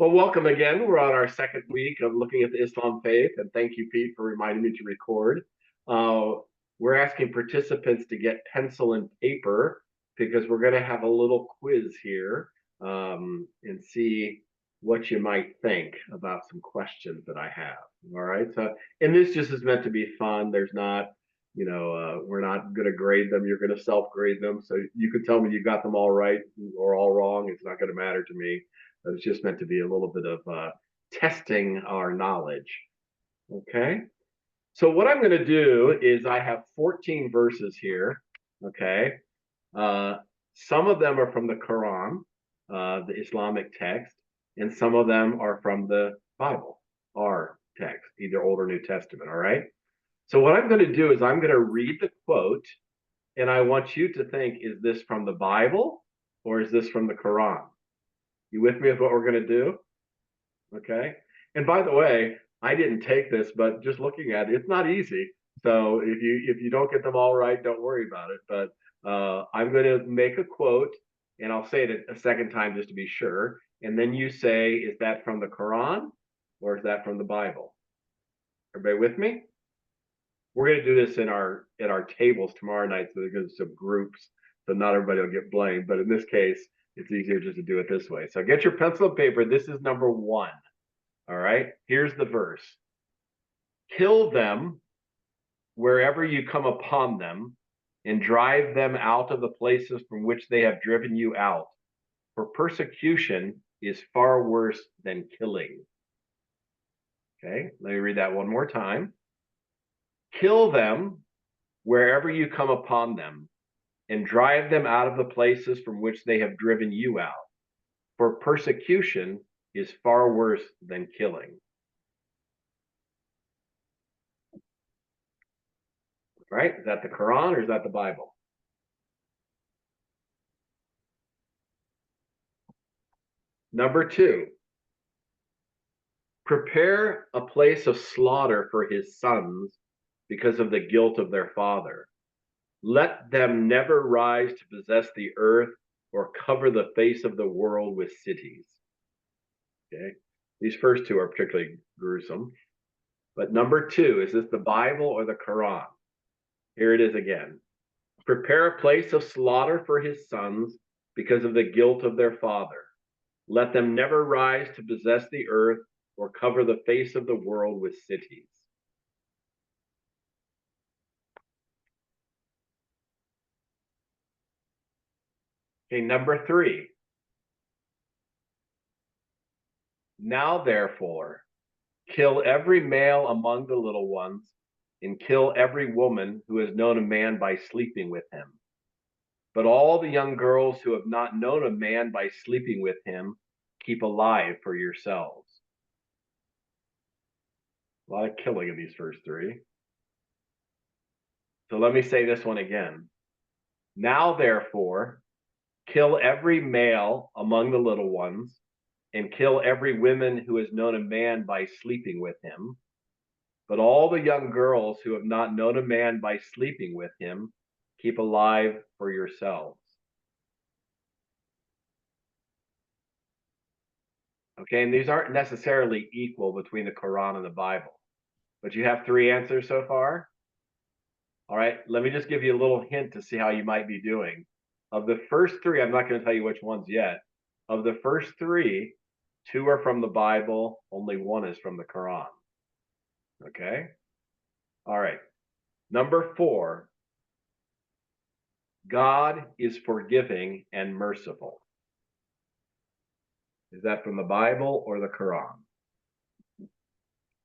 Well, welcome again. We're on our second week of looking at the Islam faith, and thank you, Pete, for reminding me to record. Uh, we're asking participants to get pencil and paper because we're going to have a little quiz here and see what you might think about some questions that I have. All right. So, and this just is meant to be fun. There's not, we're not going to grade them. You're going to self-grade them. So you could tell me you got them all right or all wrong. It's not going to matter to me. It's just meant to be a little bit of testing our knowledge. Okay. So what I'm going to do is I have 14 verses here. Okay. Uh, some of them are from the Quran, the Islamic text, and some of them are from the Bible, our text, either Old or New Testament. All right. So what I'm going to do is I'm going to read the quote, and I want you to think, is this from the Bible or is this from the Quran? You with me with what we're going to do? Okay. And by the way, I didn't take this, but just looking at it, it's not easy. So if you don't get them all right, don't worry about it. But I'm going to make a quote, and I'll say it a second time just to be sure. And then you say, is that from the Quran or is that from the Bible? Everybody with me? We're going to do this in our tables tomorrow night, so there's some groups, so not everybody will get blamed. But in this case, it's easier just to do it this way. So get your pencil and paper. This is number one. All right, here's the verse. Kill them wherever you come upon them, and drive them out of the places from which they have driven you out. For persecution is far worse than killing. Okay, let me read that one more time. Kill them wherever you come upon them, and drive them out of the places from which they have driven you out. For persecution is far worse than killing. Right? Is that the Quran or is that the Bible? Number two, prepare a place of slaughter for his sons because of the guilt of their father. Let them never rise to possess the earth or cover the face of the world with cities. Okay. These first two are particularly gruesome. But number two, is this the Bible or the Quran? Here it is again. Prepare a place of slaughter for his sons because of the guilt of their father. Let them never rise to possess the earth or cover the face of the world with cities. Okay, number three. Now, therefore, kill every male among the little ones, and kill every woman who has known a man by sleeping with him. But all the young girls who have not known a man by sleeping with him, keep alive for yourselves. A lot of killing in these first three. So let me say this one again. Now, therefore, kill every male among the little ones, and kill every woman who has known a man by sleeping with him. But all the young girls who have not known a man by sleeping with him, keep alive for yourselves. Okay, and these aren't necessarily equal between the Quran and the Bible, but you have three answers so far. All right, let me just give you a little hint to see how you might be doing. Of the first three, I'm not going to tell you which ones yet. Of the first three, two are from the Bible, only one is from the Quran. Okay? All right. Number four, God is forgiving and merciful. Is that from the Bible or the Quran?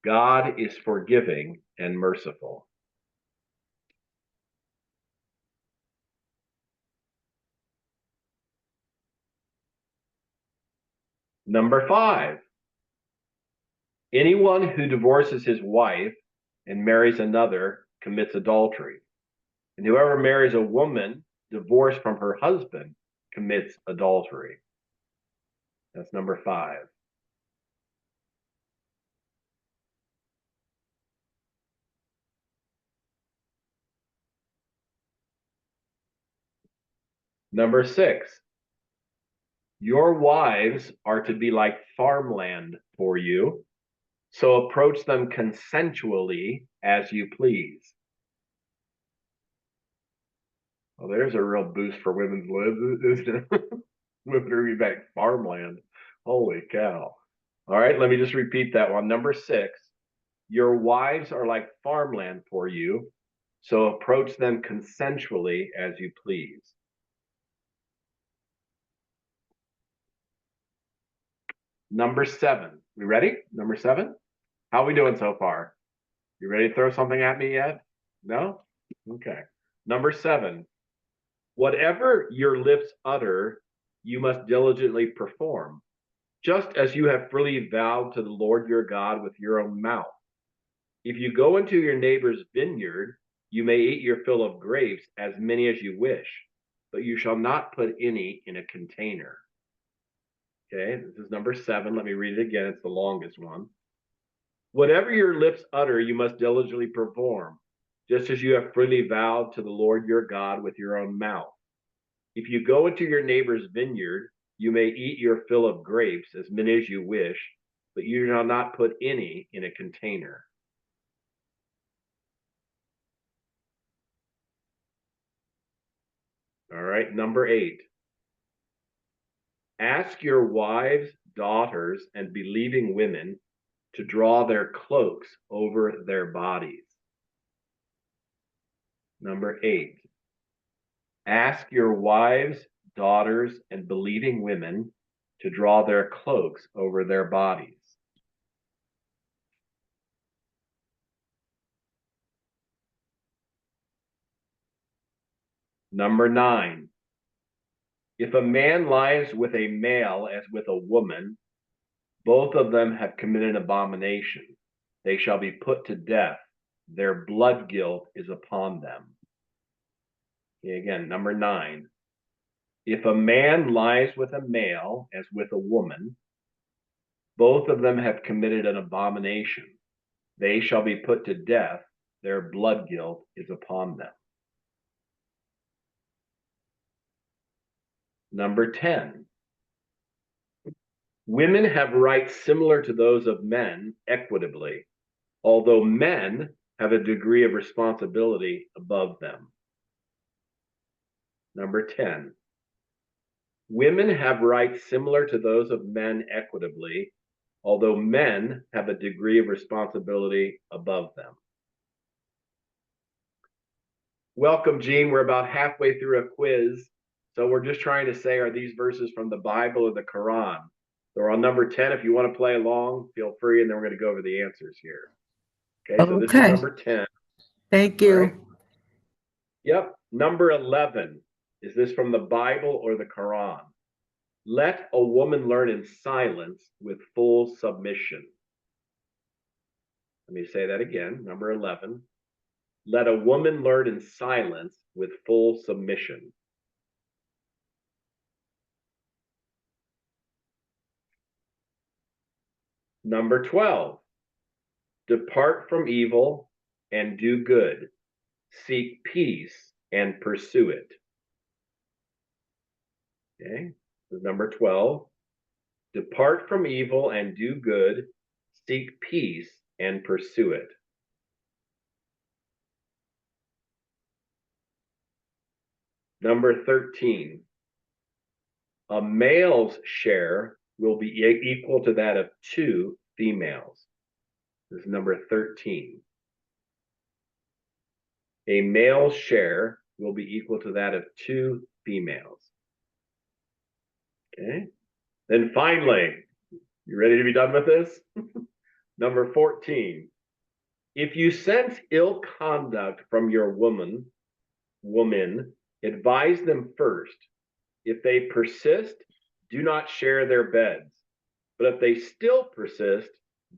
God is forgiving and merciful. Number five, anyone who divorces his wife and marries another commits adultery. And whoever marries a woman divorced from her husband commits adultery. That's number five. Number six, Your wives are to be like farmland for you, so approach them consensually as you please. Well, there's a real boost for women's lives, isn't it? Women are to be back farmland. Holy cow. All right, let me just repeat that one. Number 6, your wives are like farmland for you, so approach them consensually as you please. Number 7, we ready? Number 7, how are we doing so far? You ready to throw something at me yet? No? Okay. Number 7, whatever your lips utter, you must diligently perform, just as you have freely vowed to the Lord your God with your own mouth. If you go into your neighbor's vineyard, you may eat your fill of grapes, as many as you wish, but you shall not put any in a container. Okay, this is number 7. Let me read it again. It's the longest one. Whatever your lips utter, you must diligently perform, just as you have freely vowed to the Lord your God with your own mouth. If you go into your neighbor's vineyard, you may eat your fill of grapes, as many as you wish, but you shall not put any in a container. All right, number 8. Ask your wives, daughters, and believing women to draw their cloaks over their bodies. Number 8. Ask your wives, daughters, and believing women to draw their cloaks over their bodies. Number 9. If a man lies with a male as with a woman, both of them have committed an abomination. They shall be put to death. Their blood guilt is upon them. Okay, again, number 9. If a man lies with a male as with a woman, both of them have committed an abomination. They shall be put to death. Their blood guilt is upon them. Number 10. Women have rights similar to those of men equitably, although men have a degree of responsibility above them. Number 10. Women have rights similar to those of men equitably, although men have a degree of responsibility above them. Welcome, Gene. We're about halfway through a quiz. So we're just trying to say, are these verses from the Bible or the Quran? They're on number 10. If you want to play along, feel free, and then we're going to go over the answers here. Okay, so this is number 10. Thank you. Right. Yep. Number 11. Is this from the Bible or the Quran? Let a woman learn in silence with full submission. Let me say that again. Number 11. Let a woman learn in silence with full submission. Number 12. Depart from evil and do good. Seek peace and pursue it. Okay, this is number 12. Depart from evil and do good. Seek peace and pursue it. Number 13. A male's share will be equal to that of 2 females. This is number 13. A male's share will be equal to that of 2 females. Okay. Then finally, you ready to be done with this? Number 14. If you sense ill conduct from your woman, advise them first. If they persist, do not share their beds. But if they still persist,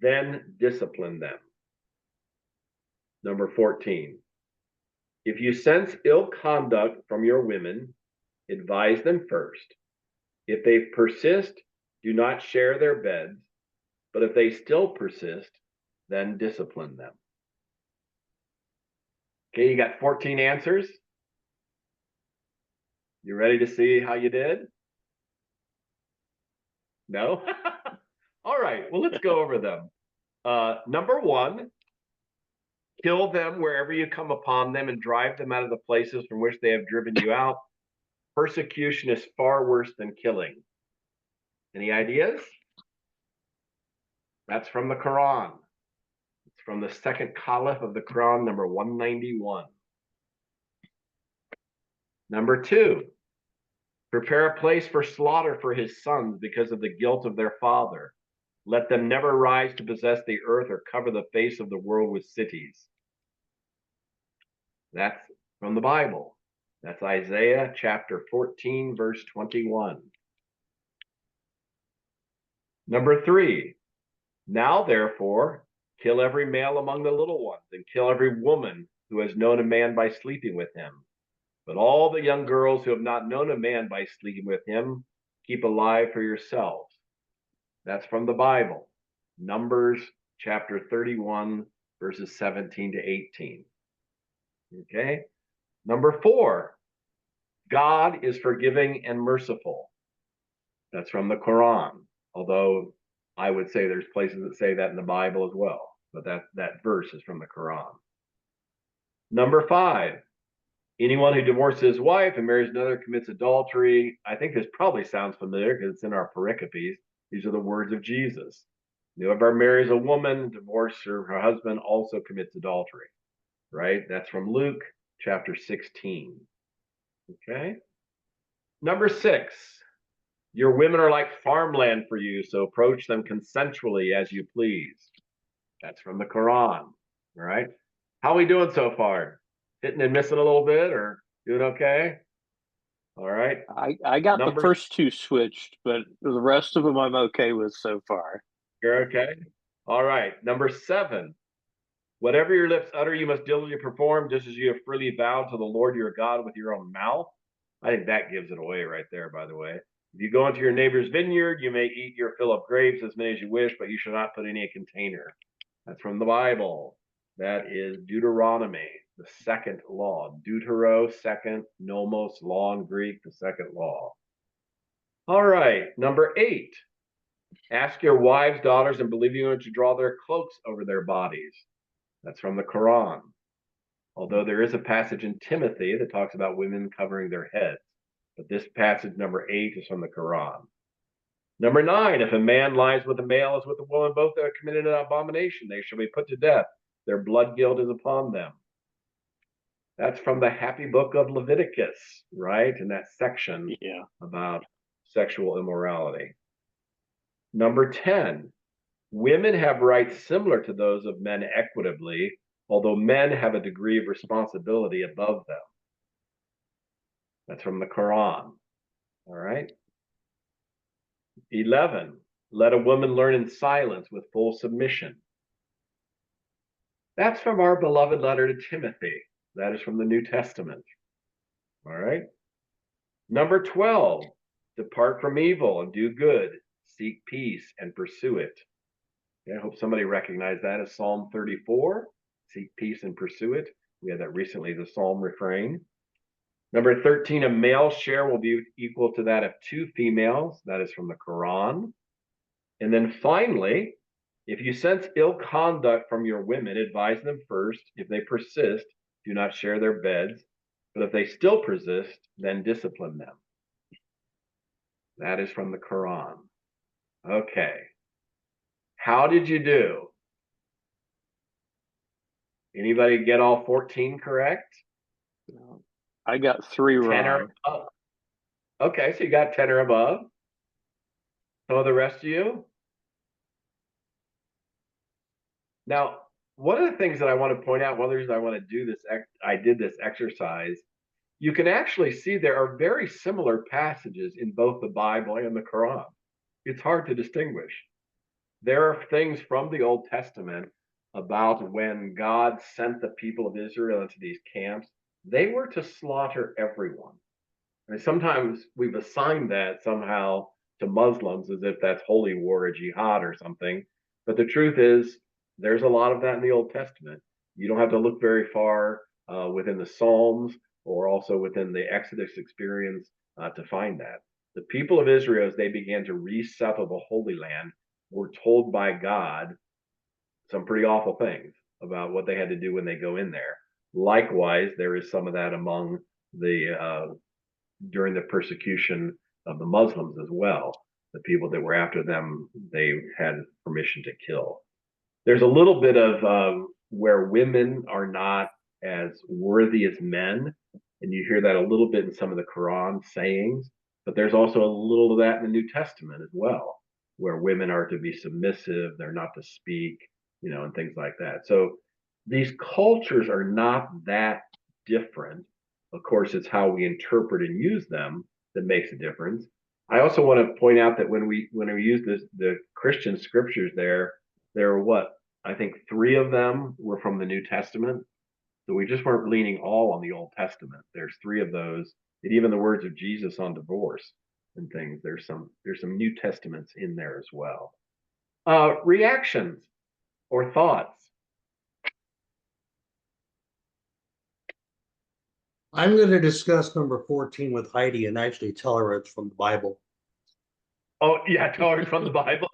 then discipline them. Number 14. If you sense ill conduct from your women, advise them first. If they persist, do not share their beds. But if they still persist, then discipline them. Okay, you got 14 answers. You ready to see how you did? No? All right, well, let's go over them. Number one, kill them wherever you come upon them and drive them out of the places from which they have driven you out. Persecution is far worse than killing. Any ideas? That's from the Quran. It's from the second caliph of the Quran, number 191. Number two, prepare a place for slaughter for his sons because of the guilt of their father. Let them never rise to possess the earth or cover the face of the world with cities. That's from the Bible. That's Isaiah chapter 14, verse 21. Number three, now therefore, kill every male among the little ones and kill every woman who has known a man by sleeping with him. But all the young girls who have not known a man by sleeping with him, keep alive for yourselves. That's from the Bible. Numbers chapter 31, verses 17 to 18. Okay. Number four, God is forgiving and merciful. That's from the Quran, although I would say there's places that say that in the Bible as well, but that verse is from the Quran. Number five, anyone who divorces his wife and marries another commits adultery. I think this probably sounds familiar because it's in our pericopes. These are the words of Jesus. Whoever marries a woman, divorces her husband, also commits adultery. Right? That's from Luke chapter 16. Okay. Number six, your women are like farmland for you, so approach them consensually as you please. That's from the Quran. All right. How are we doing so far? Hitting and missing a little bit or doing okay? All right. I got the first two switched, but the rest of them I'm okay with so far. You're okay? All right. Number seven, whatever your lips utter, you must diligently perform, just as you have freely vowed to the Lord your God with your own mouth. I think that gives it away right there, by the way. If you go into your neighbor's vineyard, you may eat your fill of grapes, as many as you wish, but you shall not put any in a container. That's from the Bible. That is Deuteronomy, the second law. Deutero, second, nomos, law in Greek, the second law. All right, number eight. Ask your wives, daughters, and believing women to draw their cloaks over their bodies. That's from the Quran. Although there is a passage in Timothy that talks about women covering their heads. But this passage, number 8, is from the Quran. Number 9, if a man lies with a male as with a woman, both have committed an abomination. They shall be put to death. Their blood guilt is upon them. That's from the happy book of Leviticus, right? In that section about sexual immorality. Number 10, women have rights similar to those of men equitably, although men have a degree of responsibility above them. That's from the Quran. All right. 11, let a woman learn in silence with full submission. That's from our beloved letter to Timothy. That is from the New Testament. All right. Number 12, depart from evil and do good, seek peace and pursue it. Okay, I hope somebody recognized that as Psalm 34, seek peace and pursue it. We had that recently, the Psalm refrain. Number 13, a male share will be equal to that of two females. That is from the Quran. And then finally, if you sense ill conduct from your women, advise them first. If they persist, do not share their beds. But if they still persist, then discipline them. That is from the Quran. Okay. How did you do? Anybody get all 14 correct? I got 3 10 or wrong. above. Okay, so you got 10 or above. Some of the rest of you? Now, one of the things that I want to point out, one of the reasons I want to do this, I did this exercise, you can actually see there are very similar passages in both the Bible and the Quran. It's hard to distinguish. There are things from the Old Testament about when God sent the people of Israel into these camps, they were to slaughter everyone. And sometimes we've assigned that somehow to Muslims as if that's holy war or jihad or something. But the truth is, there's a lot of that in the Old Testament. You don't have to look very far within the Psalms or also within the Exodus experience to find that. The people of Israel, as they began to resettle the Holy Land, were told by God some pretty awful things about what they had to do when they go in there. Likewise, there is some of that among the during the persecution of the Muslims as well. The people that were after them, they had permission to kill. There's a little bit of where women are not as worthy as men, and you hear that a little bit in some of the Quran sayings, but there's also a little of that in the New Testament as well, where women are to be submissive, they're not to speak, and things like that. So these cultures are not that different. Of course, it's how we interpret and use them that makes a difference. I also want to point out that when we use the Christian scriptures there are what, I think 3 of them were from the New Testament. So we just weren't leaning all on the Old Testament. There's 3 of those, and even the words of Jesus on divorce and things. There's some New Testaments in there as well. Reactions or thoughts? I'm going to discuss number 14 with Heidi and actually tell her it's from the Bible. Oh yeah, tell her it's from the Bible.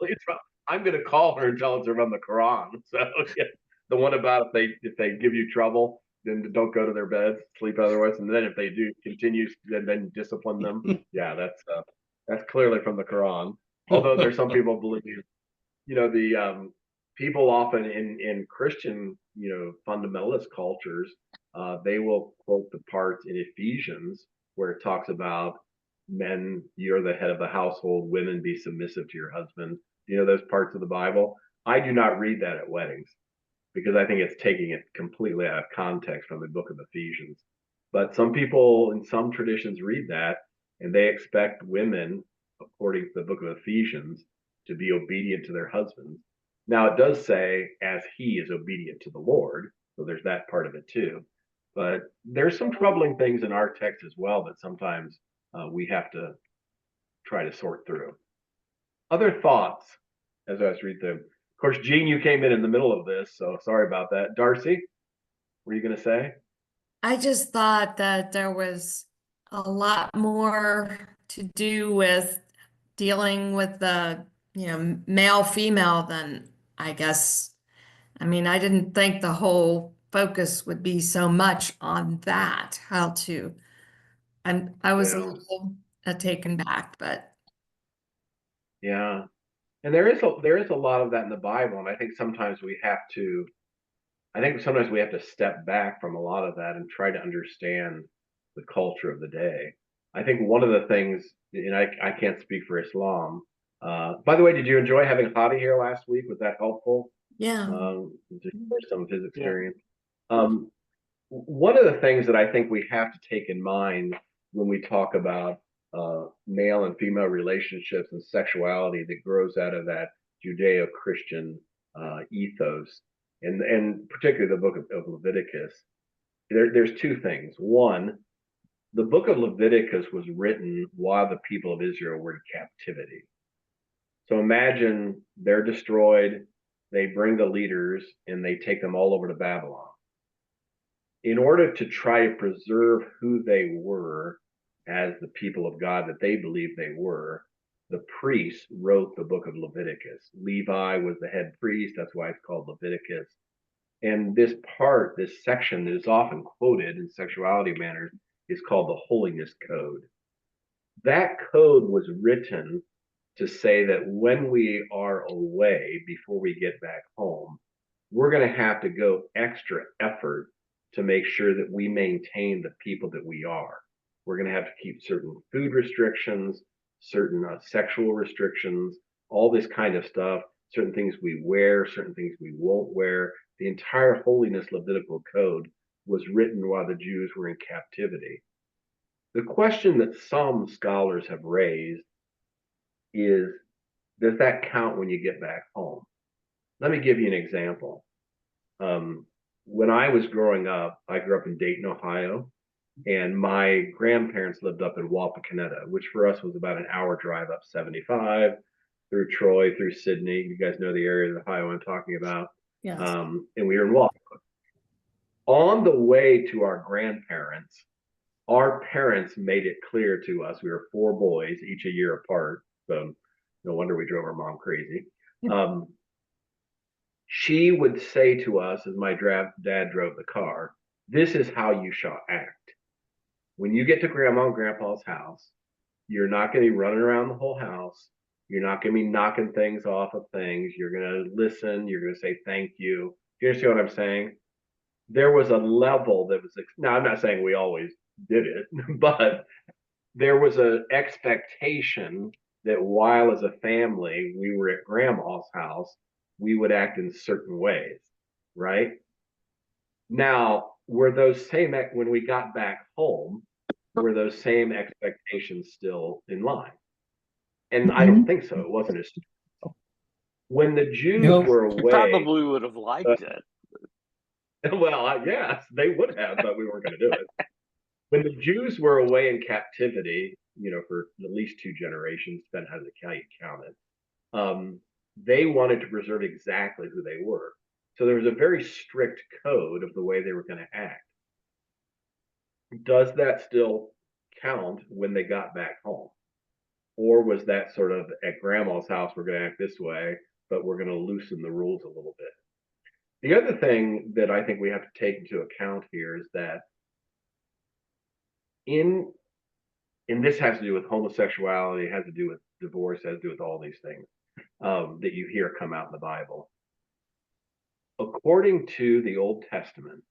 I'm going to call her and tell her from the Quran. So yeah, the one about if they give you trouble, then don't go to their beds, sleep otherwise, and then if they do continue, then discipline them. Yeah, that's clearly from the Quran. Although there's some people believe, the people often in Christian, fundamentalist cultures, they will quote the parts in Ephesians where it talks about men, you're the head of the household, women be submissive to your husband. Those parts of the Bible. I do not read that at weddings because I think it's taking it completely out of context from the book of Ephesians. But some people in some traditions read that and they expect women, according to the book of Ephesians, to be obedient to their husbands. Now, it does say, as he is obedient to the Lord. So there's that part of it too. But there's some troubling things in our text as well that sometimes we have to try to sort through. Other thoughts as I was reading them. Of course, Gene, you came in the middle of this, so sorry about that. Darcy, what were you going to say? I just thought that there was a lot more to do with dealing with the, male female than I guess. I mean, I didn't think the whole focus would be so much on that, how to, and I was a Yeah. little taken back, but Yeah. And there is a lot of that in the Bible, and I think sometimes we have to step back from a lot of that and try to understand the culture of the day. I think one of the things, and I can't speak for Islam. By the way, did you enjoy having Hadi here last week? Was that helpful? yeah. To share some of his experience. One of the things that I think we have to take in mind when we talk about male and female relationships and sexuality that grows out of that Judeo-Christian ethos, and particularly the book of Leviticus, there's 2 things. One, the book of Leviticus was written while the people of Israel were in captivity. So imagine they're destroyed, they bring the leaders, and they take them all over to Babylon. In order to try to preserve who they were as the people of God that they believed they were, the priests wrote the book of Leviticus. Levi was the head priest, that's why it's called Leviticus. And this section that is often quoted in sexuality matters is called the Holiness Code. That code was written to say that when we are away before we get back home, we're going to have to go extra effort to make sure that we maintain the people that we are. We're going to have to keep certain food restrictions, certain sexual restrictions, all this kind of stuff, certain things we wear, certain things we won't wear. The entire Holiness Levitical Code was written while the Jews were in captivity. The question that some scholars have raised is, does that count when you get back home? Let me give you an example. When I was growing up, I grew up in Dayton, Ohio, and my grandparents lived up in Wapakoneta, which for us was about an hour drive up 75 through Troy, through Sydney. You guys know the area of Ohio I'm talking about. Yes. And we were in Wapakoneta. On the way to our grandparents, our parents made it clear to us, we were 4 boys, each a year apart, so no wonder we drove our mom crazy. She would say to us as my dad drove the car, this is how you shall act. When you get to grandma and grandpa's house, you're not going to be running around the whole house. You're not going to be knocking things off of things. You're going to listen. You're going to say thank you. Do you understand what I'm saying? There was a level that was, now I'm not saying we always did it, but there was an expectation that while as a family we were at grandma's house, we would act in certain ways, right? Now, were those same, when we got back home, were those same expectations still in line? And I don't think so. It wasn't as, when the Jews were You away, probably would have liked it. well, yes, they would have, but we weren't going to do it. When the Jews were away in captivity, for at least 2 generations, depending how you count it, they wanted to preserve exactly who they were. So there was a very strict code of the way they were going to act. Does that still count when they got back home? Or was that sort of at grandma's house, we're going to act this way, but we're going to loosen the rules a little bit? The other thing that I think we have to take into account here is that and this has to do with homosexuality, it has to do with divorce, it has to do with all these things that you hear come out in the Bible. According to the Old Testament,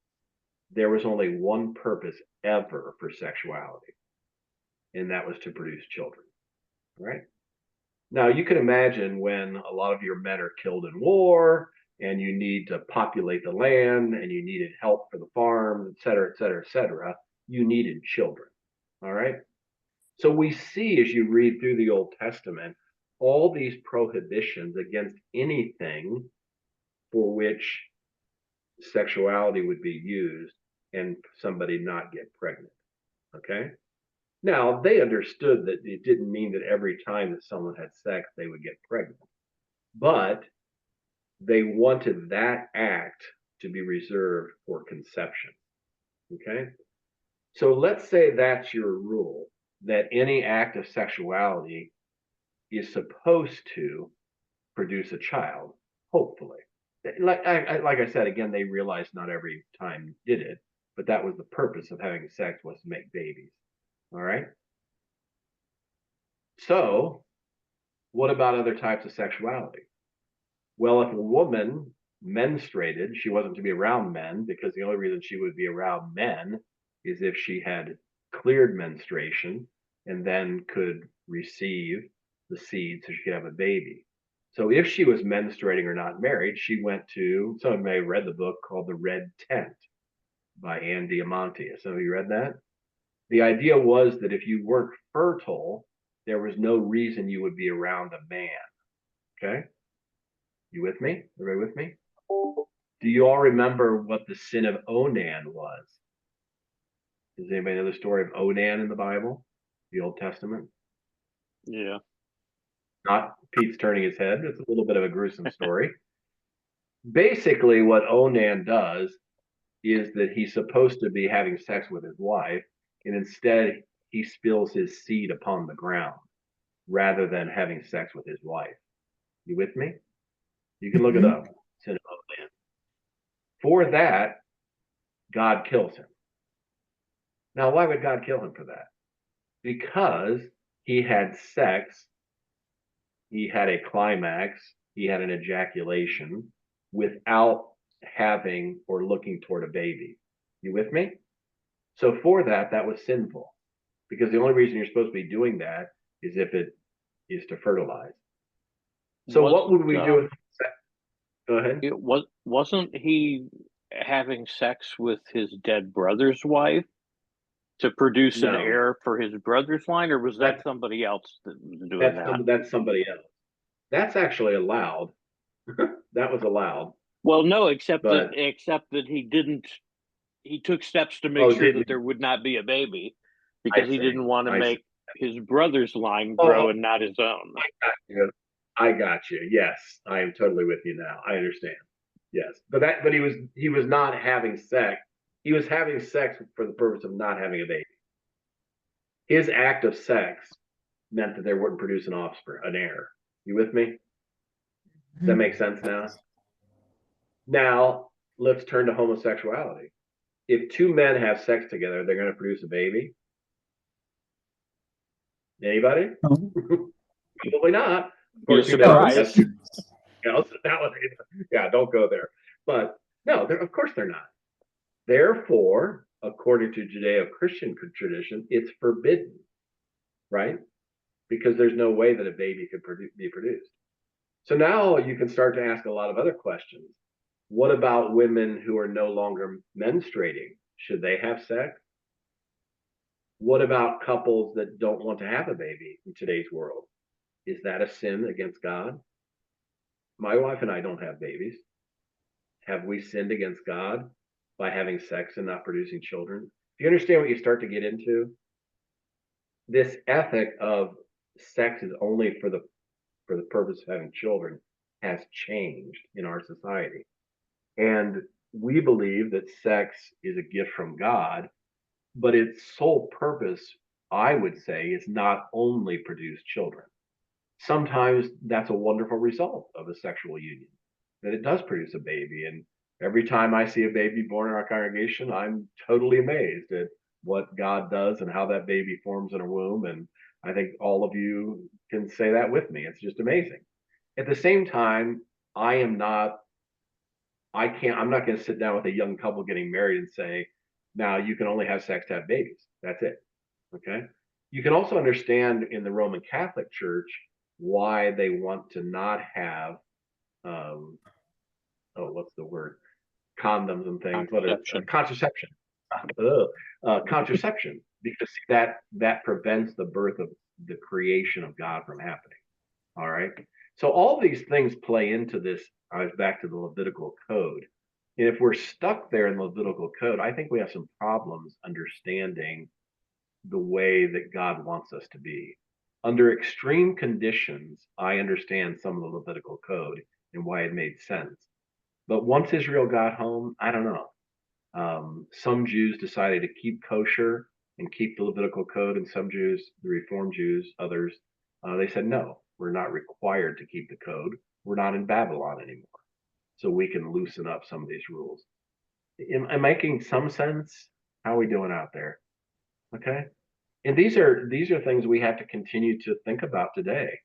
there was only one purpose ever for sexuality, and that was to produce children, right? Now, you can imagine when a lot of your men are killed in war, and you need to populate the land, and you needed help for the farm, et cetera, et cetera, et cetera, you needed children, all right? So we see, as you read through the Old Testament, all these prohibitions against anything for which sexuality would be used and somebody not get pregnant, okay? Now, they understood that it didn't mean that every time that someone had sex, they would get pregnant. But they wanted that act to be reserved for conception, okay? So let's say that's your rule, that any act of sexuality is supposed to produce a child, hopefully. Like I said, again, they realized not every time did it, but that was the purpose of having sex, was to make babies, all right? So what about other types of sexuality? Well, if a woman menstruated, she wasn't to be around men, because the only reason she would be around men is if she had cleared menstruation and then could receive the seed so she could have a baby. So if she was menstruating or not married, she went to, some of you may have read the book called The Red Tent by Anne Diamante. Some of you read that? The idea was that if you weren't fertile, there was no reason you would be around a man, okay? You with me? Everybody with me? Do you all remember what the sin of Onan was? Does anybody know the story of Onan in the Bible, the Old Testament? Yeah. Not Pete's turning his head. It's a little bit of a gruesome story. Basically, what Onan does is that he's supposed to be having sex with his wife, and instead he spills his seed upon the ground rather than having sex with his wife. You with me? You can look it up. Sin of Onan. For that, God kills him. Now, why would God kill him for that? Because he had sex, he had a climax, he had an ejaculation without having or looking toward a baby. You with me? So for that, that was sinful, because the only reason you're supposed to be doing that is if it is to fertilize. So what would we do with sex? Go ahead. Wasn't he having sex with his dead brother's wife to produce an heir for his brother's line, or was that somebody else that was doing that? That's somebody else. That's actually allowed. That was allowed. Well, no, except that he didn't. He took steps to make sure that there would not be a baby, because he didn't want to make his brother's line grow and not his own. I got you. Yes, I am totally with you now. I understand. Yes, but he was not having sex. He was having sex for the purpose of not having a baby. His act of sex meant that they wouldn't produce an offspring, an heir. You with me? Does that make sense now? Now, let's turn to homosexuality. If two men have sex together, they're going to produce a baby. Anybody? Probably not. Of course, You're surprised. that's two else. Yeah, don't go there. But no, of course they're not. Therefore, according to Judeo-Christian tradition, it's forbidden, right? Because there's no way that a baby could be produced. So now you can start to ask a lot of other questions. What about women who are no longer menstruating? Should they have sex? What about couples that don't want to have a baby in today's world? Is that a sin against God? My wife and I don't have babies. Have we sinned against God by having sex and not producing children? Do you understand what you start to get into? This ethic of sex is only for the purpose of having children has changed in our society. And we believe that sex is a gift from God, but its sole purpose, I would say, is not only produce children. Sometimes that's a wonderful result of a sexual union, that it does produce a baby. And every time I see a baby born in our congregation, I'm totally amazed at what God does and how that baby forms in a womb. And I think all of you can say that with me. It's just amazing. At the same time, I'm not going to sit down with a young couple getting married and say, now you can only have sex to have babies. That's it. Okay. You can also understand in the Roman Catholic Church why they want to not have, what's the word? Condoms and things. Contraception. Contraception. Contraception, because that prevents the birth of the creation of God from happening. All right. So all these things play into this. I was back to the Levitical code. And if we're stuck there in the Levitical code, I think we have some problems understanding the way that God wants us to be. Under extreme conditions, I understand some of the Levitical code and why it made sense. But once Israel got home, I don't know. Some Jews decided to keep kosher and keep the Levitical code, and some Jews, the Reformed Jews, others, they said, no, we're not required to keep the code. We're not in Babylon anymore. So we can loosen up some of these rules. Am I making some sense? How are we doing out there? Okay. And these are things we have to continue to think about today.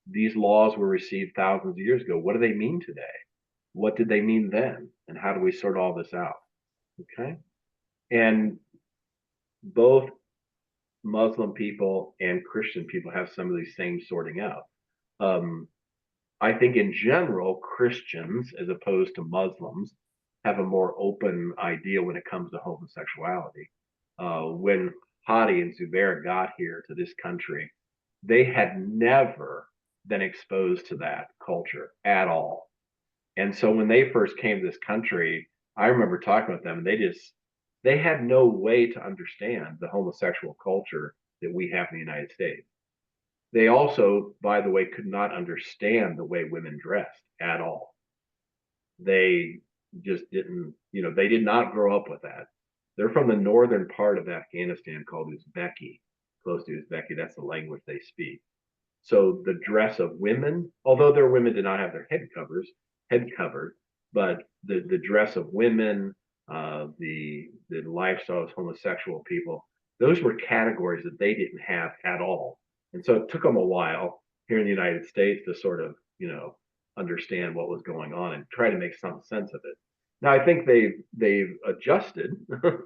These laws were received thousands of years ago. What do they mean today? What did they mean then? And how do we sort all this out? Okay. And both Muslim people and Christian people have some of these same sorting out. I think in general, Christians, as opposed to Muslims, have a more open idea when it comes to homosexuality. When Hadi and Zubair got here to this country, they had never been exposed to that culture at all. And so when they first came to this country, I remember talking with them, and they had no way to understand the homosexual culture that we have in the United States. They also, by the way, could not understand the way women dressed at all. They just didn't, they did not grow up with that. They're from the northern part of Afghanistan called Uzbeki, close to Uzbeki. That's the language they speak. So the dress of women, although their women did not have their head covered, but the dress of women, the lifestyle of homosexual people, those were categories that they didn't have at all. And so it took them a while here in the United States to sort of, understand what was going on and try to make some sense of it. Now, I think they've adjusted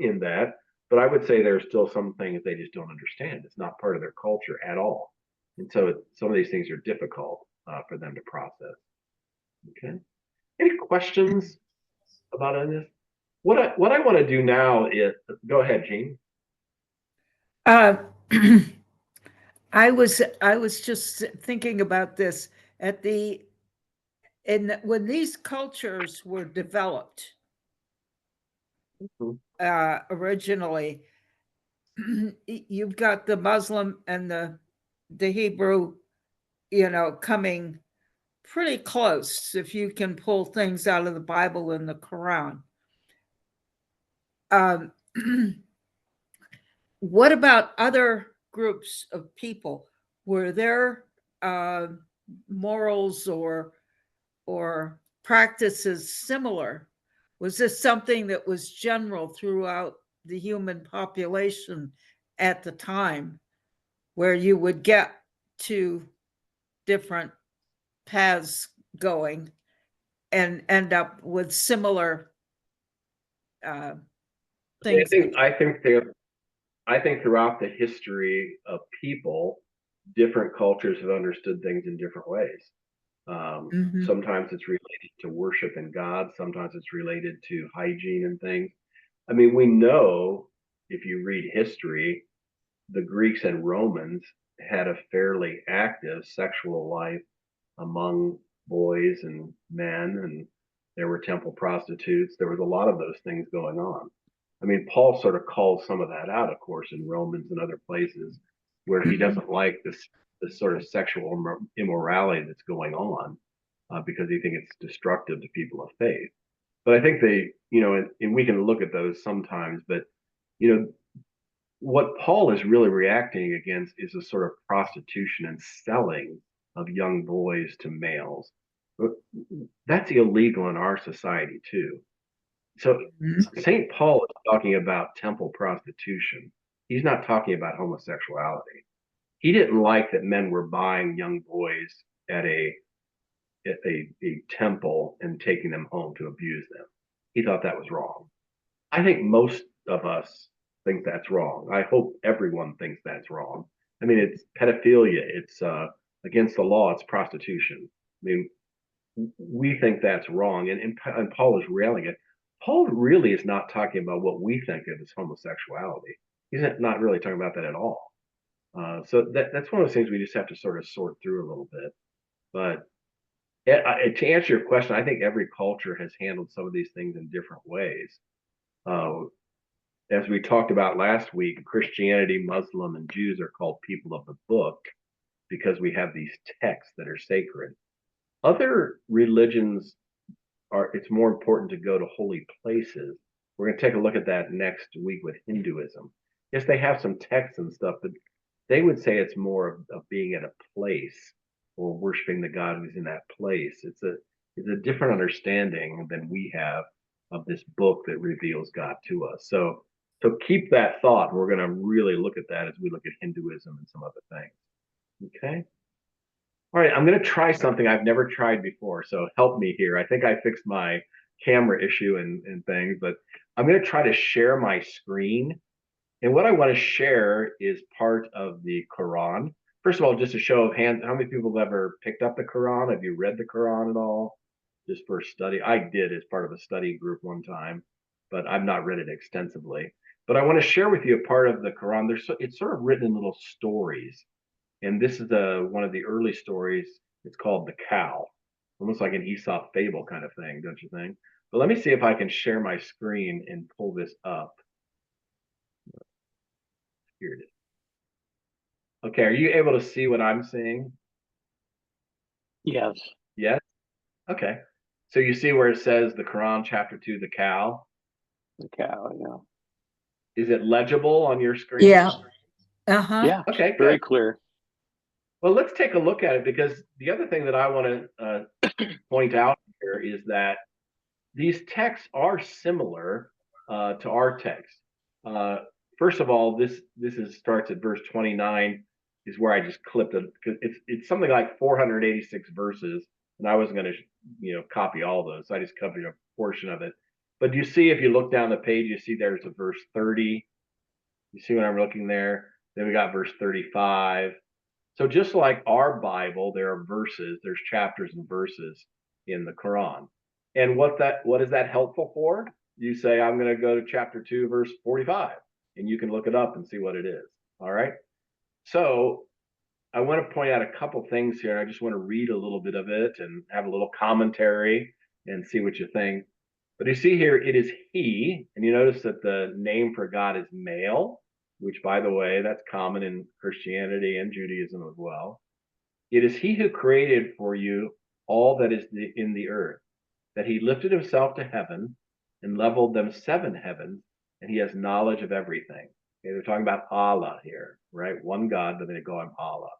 in that, but I would say there's still some things they just don't understand. It's not part of their culture at all. And so some of these things are difficult for them to process. Okay. Any questions about any of this? What I want to do now is, go ahead, Jean. Uh, I was just thinking about this when these cultures were developed originally. You've got the Muslim and the Hebrew, coming pretty close if you can pull things out of the Bible and the Quran. what about other groups of people? Were there morals or practices similar? Was this something that was general throughout the human population at the time, where you would get to different paths going and end up with similar things? I think throughout the history of people, different cultures have understood things in different ways. Mhm. Sometimes it's related to worship in God. Sometimes it's related to hygiene and things. I mean, we know if you read history, the Greeks and Romans had a fairly active sexual life among boys and men, and there were temple prostitutes. There was a lot of those things going on. I mean, Paul sort of calls some of that out, of course, in Romans and other places where he doesn't like this sort of sexual immorality that's going on because he thinks it's destructive to people of faith. But I think and we can look at those sometimes, but you know, what Paul is really reacting against is a sort of prostitution and selling of young boys to males. That's illegal in our society too. So Mhm. St. Paul is talking about temple prostitution. He's not talking about homosexuality. He didn't like that men were buying young boys at a temple and taking them home to abuse them. He thought that was wrong. I think most of us think that's wrong. I hope everyone thinks that's wrong. I mean, it's pedophilia. It's against the law. It's prostitution. I mean, we think that's wrong, and Paul is railing it. Paul really is not talking about what we think of as homosexuality. He's not really talking about that at all. So that's one of those things we just have to sort of sort through a little bit. But to answer your question, I think every culture has handled some of these things in different ways. Uh, as we talked about last week, Christianity, Muslim, and Jews are called people of the book because we have these texts that are sacred. Other religions it's more important to go to holy places. We're going to take a look at that next week with Hinduism. Yes, they have some texts and stuff, but they would say it's more of being at a place or worshiping the God who's in that place. It's a different understanding than we have of this book that reveals God to us. So keep that thought. We're going to really look at that as we look at Hinduism and some other things. Okay. All right, I'm going to try something I've never tried before, so help me here. I think I fixed my camera issue and things, but I'm going to try to share my screen. And what I want to share is part of the Quran. First of all, just a show of hands, how many people have ever picked up the Quran? Have you read the Quran at all? Just for study? I did as part of a study group one time, but I've not read it extensively. But I want to share with you a part of the Quran. It's sort of written in little stories. And this is one of the early stories. It's called The Cow, almost like an Aesop fable kind of thing, don't you think? But let me see if I can share my screen and pull this up. Here it is. Okay, are you able to see what I'm seeing? Yes. Yes? Okay. So you see where it says the Quran, chapter 2, The Cow? The cow, yeah. Is it legible on your screen? Yeah. Uh-huh. Yeah. Okay, Very good. clear. Well, let's take a look at it because the other thing that I want to point out here is that these texts are similar to our text. First of all, this starts at verse 29 is where I just clipped it because it's something like 486 verses, and I wasn't going to copy all those, so I just copied a portion of it. But you see, if you look down the page, you see there's a verse 30. You see what I'm looking there? Then we got verse 35. So just like our Bible, there are verses, there's chapters and verses in the Quran. And what is that helpful for? You say, I'm going to go to chapter 2, verse 45, and you can look it up and see what it is. All right. So I want to point out a couple things here. I just want to read a little bit of it and have a little commentary and see what you think. But you see here, it is he, and you notice that the name for God is male, which, by the way, that's common in Christianity and Judaism as well. It is he who created for you all that is in the earth, that he lifted himself to heaven and leveled them 7 heavens, and he has knowledge of everything. Okay, they're talking about Allah here, right? One God, but they go on Allah.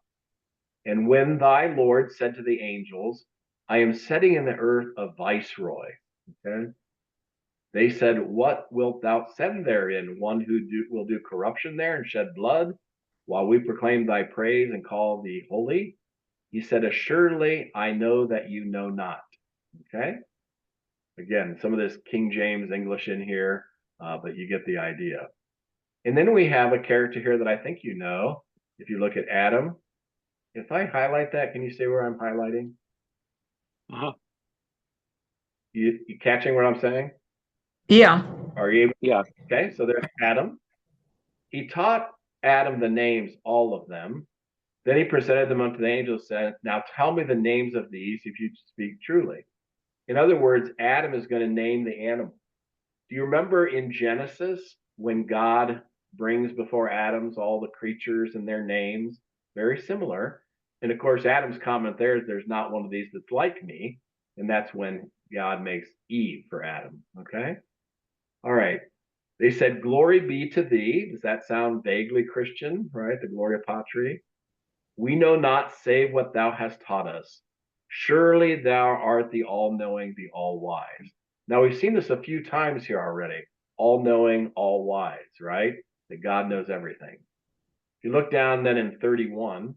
And when thy Lord said to the angels, I am setting in the earth a viceroy. Okay. They said, what wilt thou send therein? One who will do corruption there and shed blood, while we proclaim thy praise and call thee holy? He said, assuredly, I know that you know not. Okay. Again, some of this King James English in here, but you get the idea. And then we have a character here that I think you know. If you look at Adam, if I highlight that, can you say where I'm highlighting? Uh-huh. You catching what I'm saying? Yeah. Are you able? Yeah. Okay, so there's Adam. He taught Adam the names, all of them. Then he presented them unto the angels, said, now tell me the names of these if you speak truly. In other words, Adam is going to name the animal. Do you remember in Genesis when God brings before Adam's all the creatures and their names? Very similar. And of course, Adam's comment there is there's not one of these that's like me. And that's when God makes Eve for Adam. Okay. All right. They said, glory be to thee. Does that sound vaguely Christian, right? The Gloria Patri. We know not save what thou hast taught us. Surely thou art the all-knowing, the all-wise. Now we've seen this a few times here already. All-knowing, all-wise, right? That God knows everything. If you look down then in 31,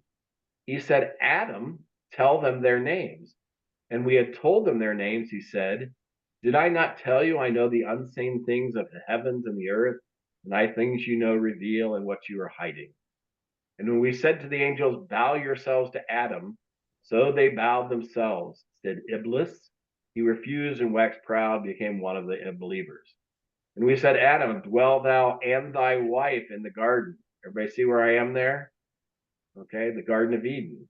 he said, Adam, tell them their names. And we had told them their names, he said, did I not tell you I know the unseen things of the heavens and the earth, and I things you know reveal and what you are hiding? And when we said to the angels, bow yourselves to Adam, so they bowed themselves, said Iblis. He refused and waxed proud, became one of the unbelievers. And we said, Adam, dwell thou and thy wife in the garden. Everybody see where I am there? Okay, the Garden of Eden.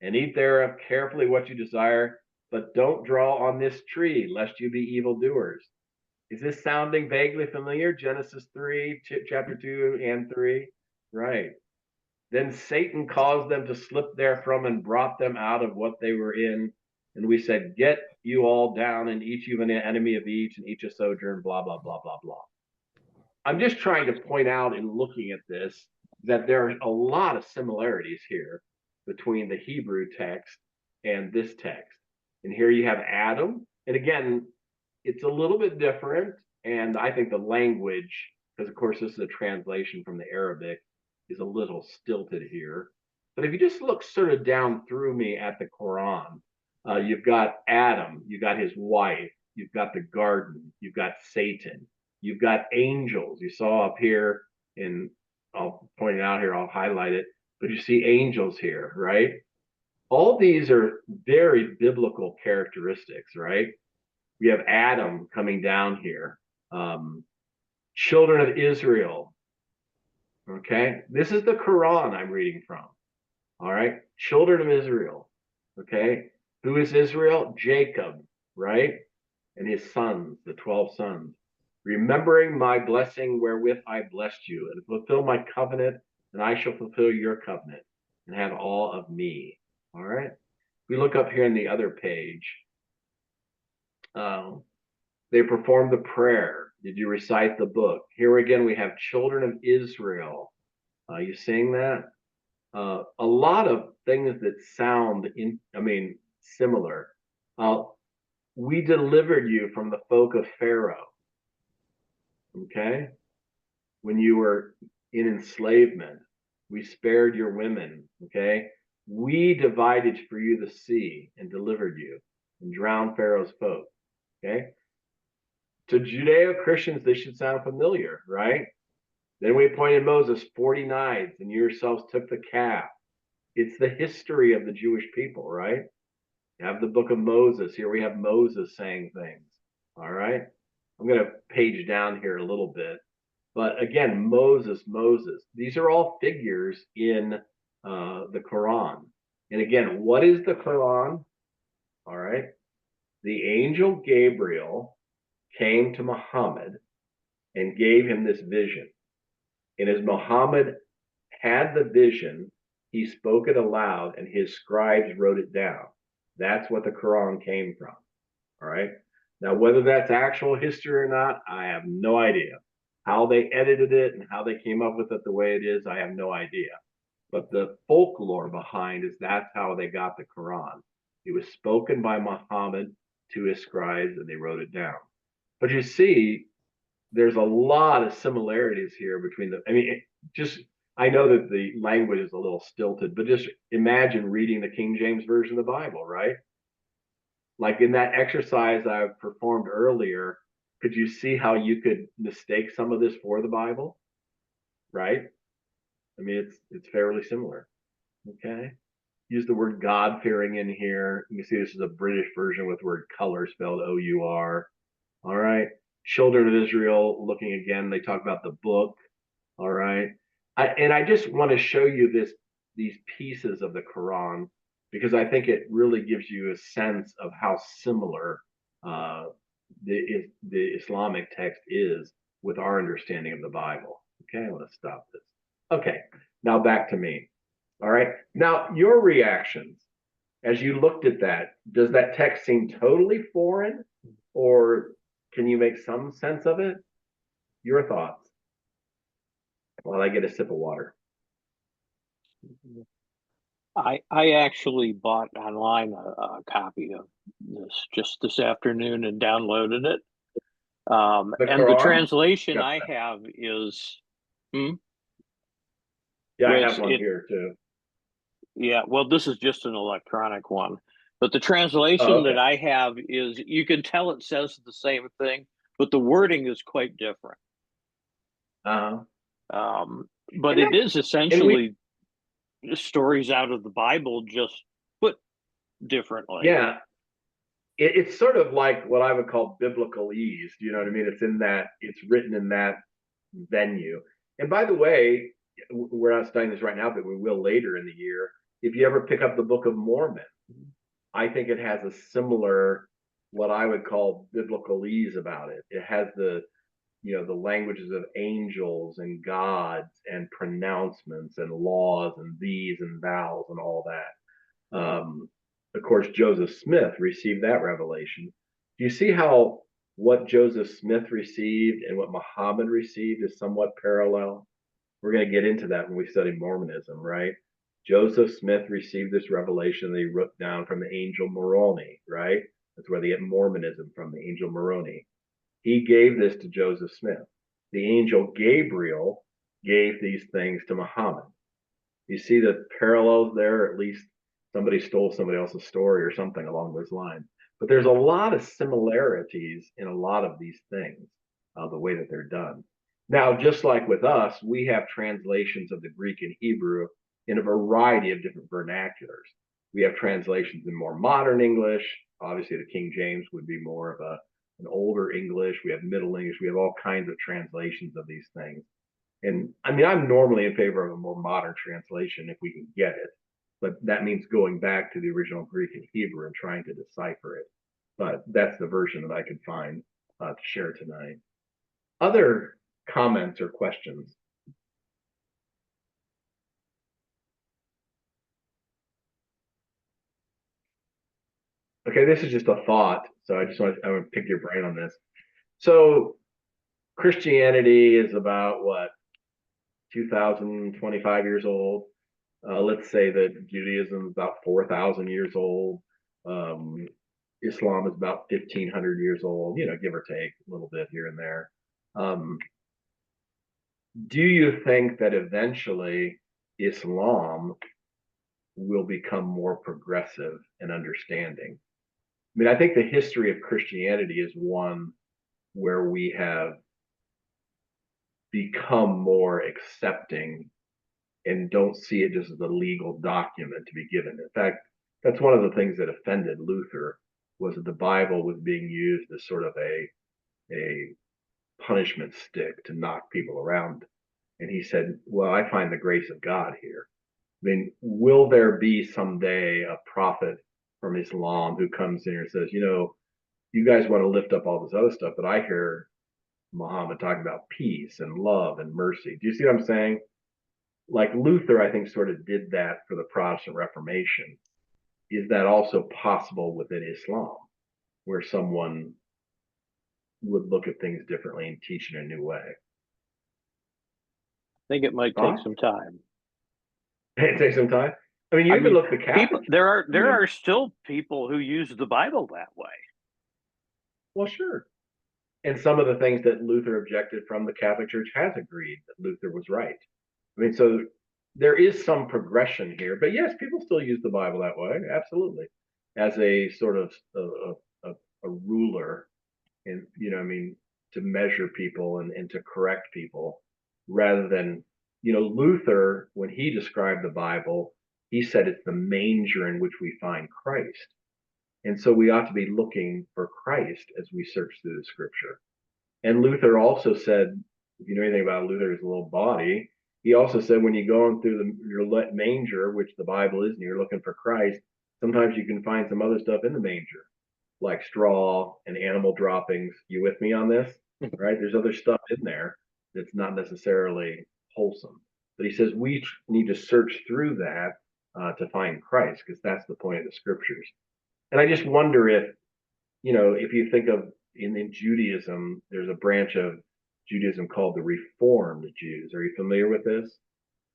And eat thereof carefully what you desire, but don't draw on this tree, lest you be evildoers. Is this sounding vaguely familiar? Genesis 3, chapter 2 and 3? Right. Then Satan caused them to slip therefrom and brought them out of what they were in. And we said, get you all down, and each you an enemy of each, and each a sojourn, blah, blah, blah, blah, blah. I'm just trying to point out in looking at this that there are a lot of similarities here between the Hebrew text and this text. And here you have Adam. And again, it's a little bit different. And I think the language, because of course this is a translation from the Arabic, is a little stilted here. But if you just look sort of down through me at the Quran, you've got Adam, you've got his wife, you've got the garden, you've got Satan, you've got angels. You saw up here in, I'll point it out here, I'll highlight it, but you see angels here, right? All these are very biblical characteristics, right? We have Adam coming down here. Children of Israel. Okay, this is the Quran I'm reading from. All right, children of Israel. Okay, who is Israel? Jacob, right? And his sons, the 12 sons. Remembering my blessing wherewith I blessed you, and fulfill my covenant, and I shall fulfill your covenant, and have all of me. All right. We look up here in the other page. They performed the prayer. Did you recite the book? Here again, we have children of Israel. You seeing that? A lot of things that sound similar. We delivered you from the folk of Pharaoh. Okay. When you were in enslavement, we spared your women. Okay. We divided for you the sea and delivered you and drowned Pharaoh's folk. Okay. To Judeo-Christians, this should sound familiar, right? Then we appointed Moses 40 knights, and you yourselves took the calf. It's the history of the Jewish people, right? You have the book of Moses. Here we have Moses saying things. All right. I'm going to page down here a little bit. But again, Moses. These are all figures in the Quran. And again, what is the Quran? All right. The angel Gabriel came to Muhammad and gave him this vision. And as Muhammad had the vision, he spoke it aloud and his scribes wrote it down. That's what the Quran came from. All right. Now, whether that's actual history or not, I have no idea. How they edited it and how they came up with it the way it is, I have no idea. But the folklore behind is that's how they got the Quran. It was spoken by Muhammad to his scribes and they wrote it down. But you see, there's a lot of similarities here between I know that the language is a little stilted, but just imagine reading the King James Version of the Bible, right? Like in that exercise I performed earlier, could you see how you could mistake some of this for the Bible? Right? I mean, it's fairly similar. Okay. Use the word God-fearing in here. You can see this is a British version with the word color spelled O-U-R. All right. Children of Israel, looking again, they talk about the book. All right. I just want to show you these pieces of the Quran because I think it really gives you a sense of how similar the Islamic text is with our understanding of the Bible. Okay, I want to stop this. Okay, now back to me. All right. Now, your reactions as you looked at that, does that text seem totally foreign or can you make some sense of it? Your thoughts while I get a sip of water. I actually bought online a copy of this just this afternoon and downloaded it. And the Quran? translation Yep. I have is Yeah, I Rich, have one here too. yeah, well, this is just an electronic one. But the translation Oh, okay. that I have is you can tell it says the same thing, but the wording is quite different. But it is essentially stories out of the Bible, just put differently. Yeah, it's sort of like what I would call biblical ease. You know what I mean? It's written in that venue. And by the way, we're not studying this right now, but we will later in the year. If you ever pick up the Book of Mormon, I think it has a similar, what I would call biblical ease about it. It has the languages of angels and gods and pronouncements and laws and these and thous and all that. Of course, Joseph Smith received that revelation. Do you see how what Joseph Smith received and what Muhammad received is somewhat parallel? We're going to get into that when we study Mormonism, right? Joseph Smith received this revelation that he wrote down from the angel Moroni, right? That's where they get Mormonism from, the angel Moroni. He gave this to Joseph Smith. The angel Gabriel gave these things to Muhammad. You see the parallels there? At least somebody stole somebody else's story or something along those lines. But there's a lot of similarities in a lot of these things, the way that they're done. Now, just like with us, we have translations of the Greek and Hebrew in a variety of different vernaculars. We have translations in more modern English. Obviously, the King James would be more of an older English. We have Middle English. We have all kinds of translations of these things. And I mean, I'm normally in favor of a more modern translation if we can get it, but that means going back to the original Greek and Hebrew and trying to decipher it. But that's the version that I could find to share tonight. Other comments or questions? Okay, this is just a thought, so I want to pick your brain on this. So Christianity is about what, 2025 years old. Let's say that Judaism is about 4,000 years old. Islam is about 1,500 years old, give or take a little bit here and there. Do you think that eventually Islam will become more progressive and understanding? I mean, I think the history of Christianity is one where we have become more accepting and don't see it just as a legal document to be given. In fact, that's one of the things that offended Luther, was that the Bible was being used as sort of a punishment stick to knock people around. And he said, well, I find the grace of God here. I mean, will there be someday a prophet from Islam who comes in and says, you guys want to lift up all this other stuff, but I hear Muhammad talking about peace and love and mercy. Do you see what I'm saying? Like Luther, I think, sort of did that for the Protestant Reformation. Is that also possible within Islam, where someone would look at things differently and teach in a new way? think it might take some time. It takes some time. I mean, you I even mean, look at the People, Catholic. there are still people who use the Bible that way. Well, sure. And some of the things that Luther objected from, the Catholic Church has agreed that Luther was right. I mean, so there is some progression here, but yes, people still use the Bible that way, absolutely, as a sort of a ruler, and I mean, to measure people and to correct people, rather than Luther, when he described the Bible, he said it's the manger in which we find Christ. And so we ought to be looking for Christ as we search through the scripture. And Luther also said, if you know anything about Luther's little body, he also said when you go on through your manger, which the Bible is, and you're looking for Christ, sometimes you can find some other stuff in the manger, like straw and animal droppings. You with me on this? Right? There's other stuff in there that's not necessarily wholesome. But he says we need to search through that to find Christ, because that's the point of the scriptures. And I just wonder if you think of in Judaism, there's a branch of Judaism called the Reformed Jews. Are you familiar with this?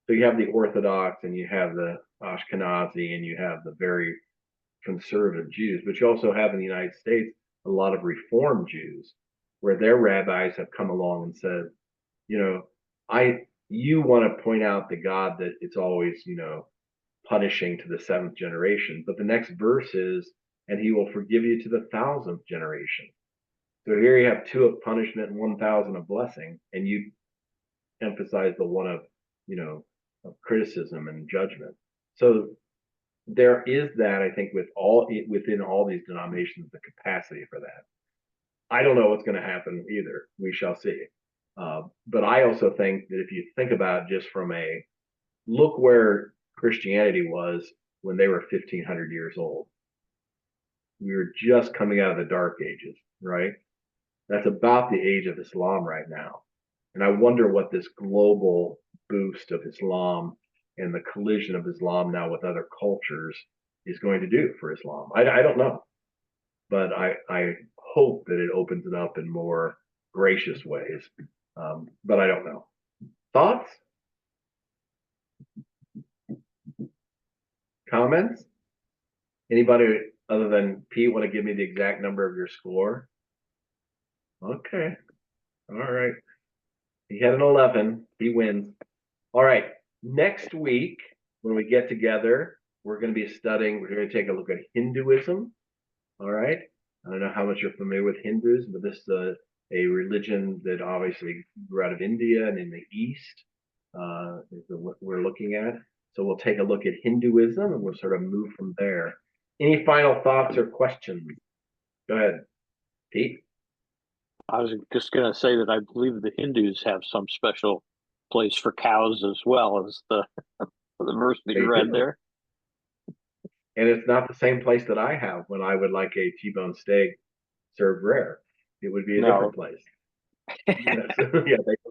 So you have the Orthodox, and you have the Ashkenazi, and you have the very conservative Jews, but you also have in the United States a lot of Reformed Jews, where their rabbis have come along and said, you want to point out to God that it's always, punishing to the seventh generation, but the next verse is, and he will forgive you to the 1,000th generation. So here you have 2 of punishment and 1,000 of blessing, and you emphasize the one of, of criticism and judgment. So there is that, I think, within all these denominations, the capacity for that. I don't know what's going to happen either. We shall see. But I also think that if you think about it just from look where Christianity was when they were 1,500 years old. We were just coming out of the dark ages, right? That's about the age of Islam right now. And I wonder what this global boost of Islam and the collision of Islam now with other cultures is going to do for Islam. I don't know, but I hope that it opens it up in more gracious ways. But I don't know. Thoughts? Comments? Anybody other than Pete want to give me the exact number of your score? Okay. All right. He had an 11. He wins. All right. Next week, when we get together, we're going to be studying, we're going to take a look at Hinduism. All right. I don't know how much you're familiar with Hinduism, but this is a religion that obviously grew out of India and in the East, is what we're looking at. So we'll take a look at Hinduism and we'll sort of move from there. Any final thoughts or questions? Go ahead, Pete. I was just going to say that I believe the Hindus have some special place for cows as well as the verse that you read there. And it's not the same place that I have when I would like a T-bone steak served rare. It would be a different place.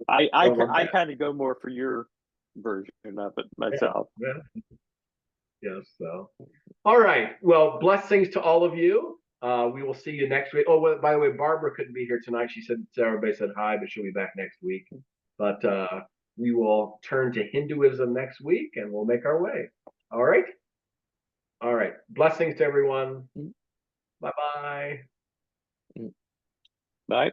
I kind of go more for your version of it myself. Yes. So, all right. Well, blessings to all of you. We will see you next week. Oh, well, by the way, Barbara couldn't be here tonight. She said everybody said hi, but she'll be back next week. But we will turn to Hinduism next week, and we'll make our way. All right. All right. Blessings to everyone. Bye-bye. Bye.